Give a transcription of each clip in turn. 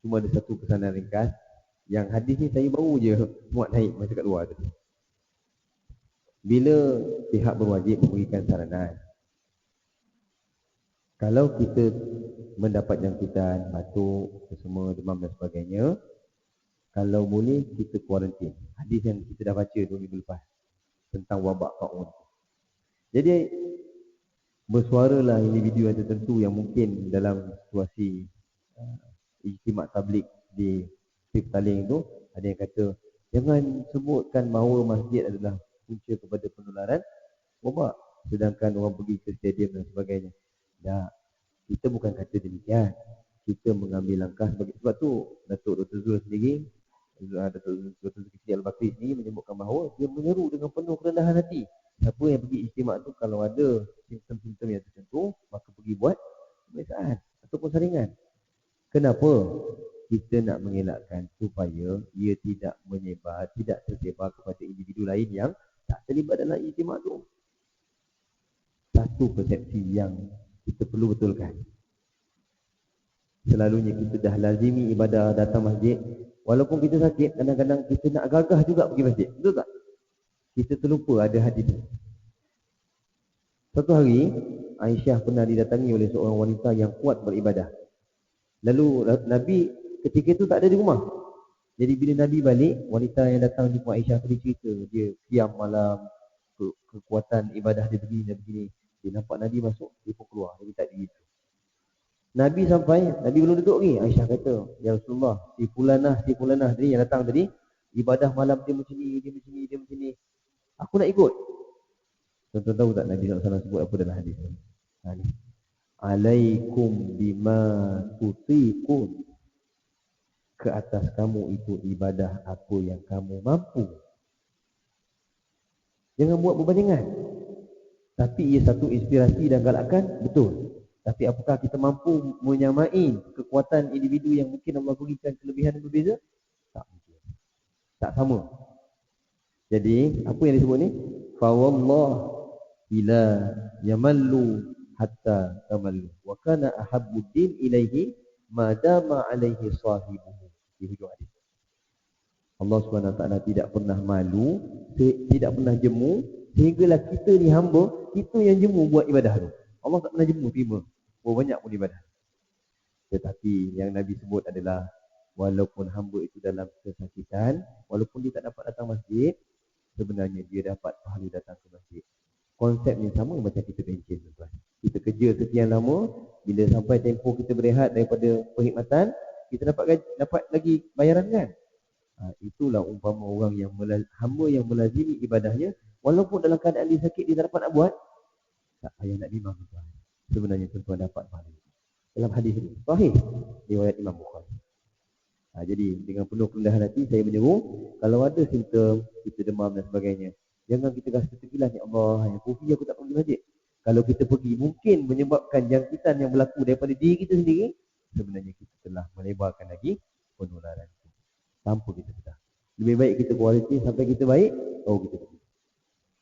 Cuma ada satu pesanan ringkas. Yang hadis ni saya baru je muat naik masa kat luar tadi. Bila pihak berwajib memberikan saranan, kalau kita mendapat jangkitan, batuk, semua demam dan sebagainya, kalau boleh kita kuarantin. Hadis yang kita dah baca 2 minggu lepas tentang wabak taun. Jadi bersuaralah individu yang tertentu yang mungkin dalam situasi ijtimak tabligh di Petaling tu, ada yang kata jangan sebutkan bahawa masjid adalah punca kepada penularan wabak, sedangkan orang pergi ke stadium dan sebagainya. Tak, kita bukan kata demikian. Kita mengambil langkah sebab tu Datuk Dr. Zul sendiri, Dr. Zulkifli Al-Bakri sendiri menyebutkan bahawa dia menyeru dengan penuh kerendahan hati. Siapa yang pergi ijtimak tu, kalau ada simptom-simptom yang tertentu, maka pergi buat pemeriksaan ataupun saringan. Kenapa? Kita nak mengelakkan supaya ia tidak menyebar, tidak tersebar kepada individu lain yang tak terlibat dalam ijtimak tu. Satu persepsi yang kita perlu betulkan. Selalunya kita dah lazimi ibadah datang masjid. Walaupun kita sakit, kadang-kadang kita nak gagah juga pergi masjid. Betul tak? Kita terlupa ada hadis. Satu hari, Aisyah pernah didatangi oleh seorang wanita yang kuat beribadah. Lalu Nabi ketika itu tak ada di rumah. Jadi bila Nabi balik, wanita yang datang jumpa Aisyah tadi cerita, dia siam malam, kekuatan ibadah dia begini. Dia nampak Nabi masuk, dia pun keluar, dia tak diri. Nabi sampai, Nabi belum duduk lagi. Aisyah kata, ya Rasulullah, si fulanah tadi yang datang tadi, ibadah malam dia macam ni. Aku nak ikut. Tuan-tuan tahu tak Nabi SAW sebut apa dalam hadis ni? Alaikum bima tutiqun. Ke atas kamu itu ibadah apa yang kamu mampu. Jangan buat berbandingan. Tapi ia satu inspirasi dan galakan, betul. Tapi apakah kita mampu menyamai kekuatan individu yang mungkin Allah berikan kelebihan yang berbeza? Tak mungkin. Tak sama. Jadi, apa yang disebut ni? Fawallah ila yamallu hatta tamallu. Wa kana ahabbuddin ilaihi madama alaihi sahibuhu. Di hujung hadis. Allah SWT tidak pernah malu, tidak pernah jemu, sehinggalah kita ni hamba, kita yang jemu buat ibadah tu. Allah tak pernah jemu terima. Banyak pun ibadah. Tetapi yang Nabi sebut adalah walaupun hamba itu dalam kesakitan, walaupun dia tak dapat datang masjid, sebenarnya dia dapat pahala datang ke masjid. Konsepnya sama macam kita pencen tuan. Kita kerja sekian lama, bila sampai tempoh kita berehat daripada perkhidmatan, kita dapat lagi bayaran kan? Itulah umpama orang yang hamba yang melazimi ibadahnya, walaupun dalam keadaan dia sakit, dia tak dapat nak buat, tak payah nak bimbang tuan. Sebenarnya tuan dapat pahala. Dalam hadis ini, sahih riwayat Imam Bukhari. Jadi dengan penuh kerendahan hati saya menyeru, kalau ada simptom, kita demam dan sebagainya, jangan kita rasa tergilas, ya Allah, yang pergi aku tak pergi masjid. Kalau kita pergi mungkin menyebabkan jangkitan yang berlaku daripada diri kita sendiri, sebenarnya kita telah melebarkan lagi penularan itu tanpa kita sedar. Lebih baik kita kuarantin sampai kita baik, baru kita pergi.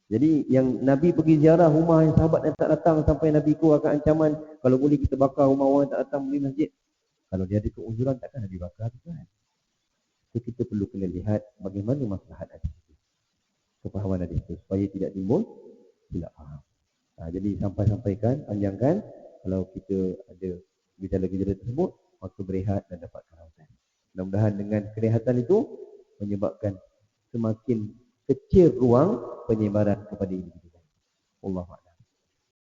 Jadi yang Nabi pergi ziarah rumah yang sahabat yang tak datang sampai Nabi keluarkan ancaman, kalau boleh kita bakar rumah orang yang tak datang beli masjid. Kalau dia ada keuzuran, takkan Nabi bakar tu kan? So kita perlu kena lihat bagaimana maslahat hadis itu, kepahaman hadis itu, supaya tidak timbul silap faham. Jadi sampaikan, panjangkan, kalau kita ada gejala-gejala tersebut, maka berehat dan dapat rawatan. Mudah-mudahan dengan kerehatan itu menyebabkan semakin kecil ruang penyebaran kepada individu. Wallahu a'lam.